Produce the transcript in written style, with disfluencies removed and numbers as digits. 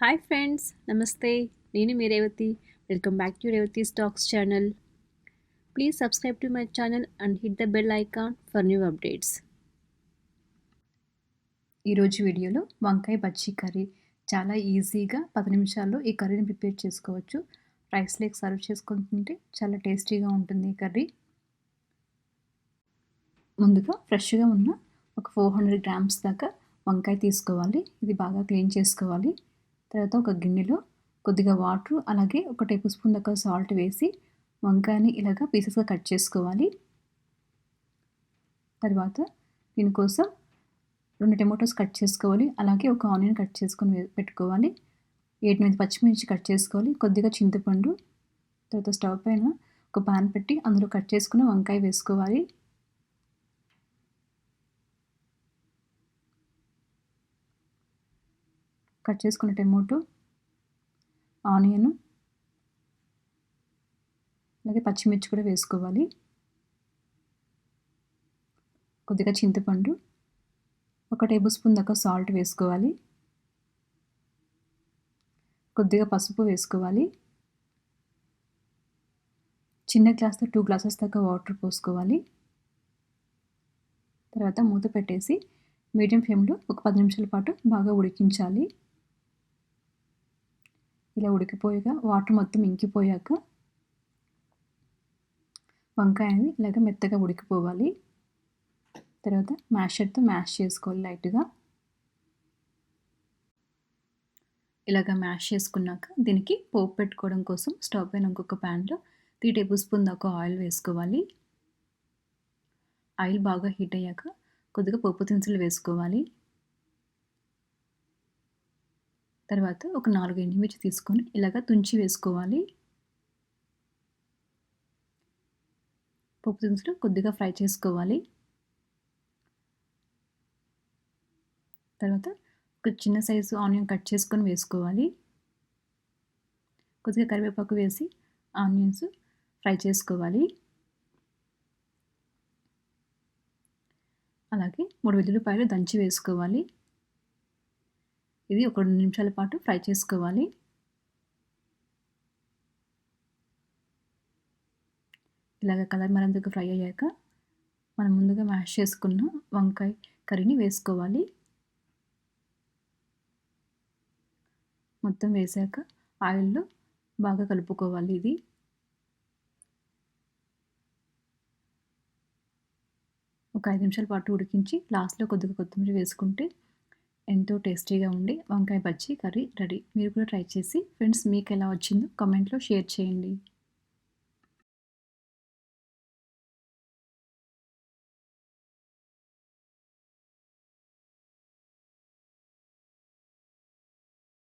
Hi friends, నమస్తే. నేను మీ Revathi. Welcome back to Revathi stocks channel. Please subscribe to my channel and hit the bell icon for new updates. ఈరోజు వీడియోలో వంకాయ bajji curry చాలా ఈజీగా 10 నిమిషాల్లో ఈ కర్రీని ప్రిపేర్ చేసుకోవచ్చు. రైస్ లేక్ సర్వ్ చేసుకొని తింటే చాలా టేస్టీగా ఉంటుంది ఈ కర్రీ. ముందుగా ఫ్రెష్గా ఉన్న ఒక 400 గ్రామ్స్ దాకా వంకాయ తీసుకోవాలి. ఇది బాగా క్లీన్ చేసుకోవాలి. తర్వాత ఒక గిన్నెలో కొద్దిగా వాటర్ అలాగే ఒక టేబుల్ స్పూన్ దాకా సాల్ట్ వేసి వంకాయని ఇలాగా పీసెస్గా కట్ చేసుకోవాలి. తర్వాత దీనికోసం 2 టమాటోస్ కట్ చేసుకోవాలి. అలాగే ఒక ఆనియన్ కట్ చేసుకొని పెట్టుకోవాలి. 7-8 పచ్చిమిర్చి కట్ చేసుకోవాలి. కొద్దిగా చింతపండు. తర్వాత స్టవ్ పైన ఒక పాన్ పెట్టి అందులో కట్ చేసుకున్న వంకాయ వేసుకోవాలి. కట్ చేసుకున్న టమాటో, ఆనియన్ అలాగే పచ్చిమిర్చి కూడా వేసుకోవాలి. కొద్దిగా చింతపండు, ఒక టేబుల్ స్పూన్ దాకా సాల్ట్ వేసుకోవాలి. కొద్దిగా పసుపు వేసుకోవాలి. చిన్న గ్లాస్తో 2 గ్లాసెస్ దాకా వాటర్ పోసుకోవాలి. తర్వాత మూత పెట్టేసి మీడియం ఫ్లేమ్లో ఒక 10 నిమిషాల పాటు బాగా ఉడికించాలి. ఇలా ఉడికిపోయాక వాటర్ మొత్తం ఇంకిపోయాక వంకాయని ఇలాగ మెత్తగా ఉడికిపోవాలి. తర్వాత మ్యాషర్తో మ్యాష్ చేసుకోవాలి లైట్గా. ఇలాగ మ్యాష్ చేసుకున్నాక దీనికి పోపు పెట్టుకోవడం కోసం స్టవ్ పైన ఇంకొక ప్యాన్లో 3 టేబుల్ స్పూన్ దాకా ఆయిల్ వేసుకోవాలి. ఆయిల్ బాగా హీట్ అయ్యాక కొద్దిగా పోపు దినుసులు వేసుకోవాలి. తర్వాత ఒక 4 ఎండుమిర్చి తీసుకొని ఇలాగ తుంచి వేసుకోవాలి. పోపు దినుసులు కొద్దిగా ఫ్రై చేసుకోవాలి. తర్వాత ఒక చిన్న సైజు ఆనియన్ కట్ చేసుకొని వేసుకోవాలి. కొద్దిగా కరివేపాకు వేసి ఆనియన్స్ ఫ్రై చేసుకోవాలి. అలాగే 3 వెల్లుల్లిపాయలు దంచి వేసుకోవాలి. ఇది ఒక 2 నిమిషాల పాటు ఫ్రై చేసుకోవాలి. ఇలాగ కలర్ మరంతగా ఫ్రై అయ్యాక మనం ముందుగా మ్యాష్ చేసుకున్న వంకాయ కర్రీని వేసుకోవాలి. మొత్తం వేసాక ఆయిల్లో బాగా కలుపుకోవాలి. ఇది ఒక 5 నిమిషాల పాటు ఉడికించి లాస్ట్లో కొద్దిగా కొత్తిమీర వేసుకుంటే ఎంతో టేస్టీగా ఉండి వంకాయ బజ్జీ కర్రీ రెడీ. మీరు కూడా ట్రై చేసి ఫ్రెండ్స్ మీకు ఎలా వచ్చిందో కామెంట్లో షేర్ చేయండి.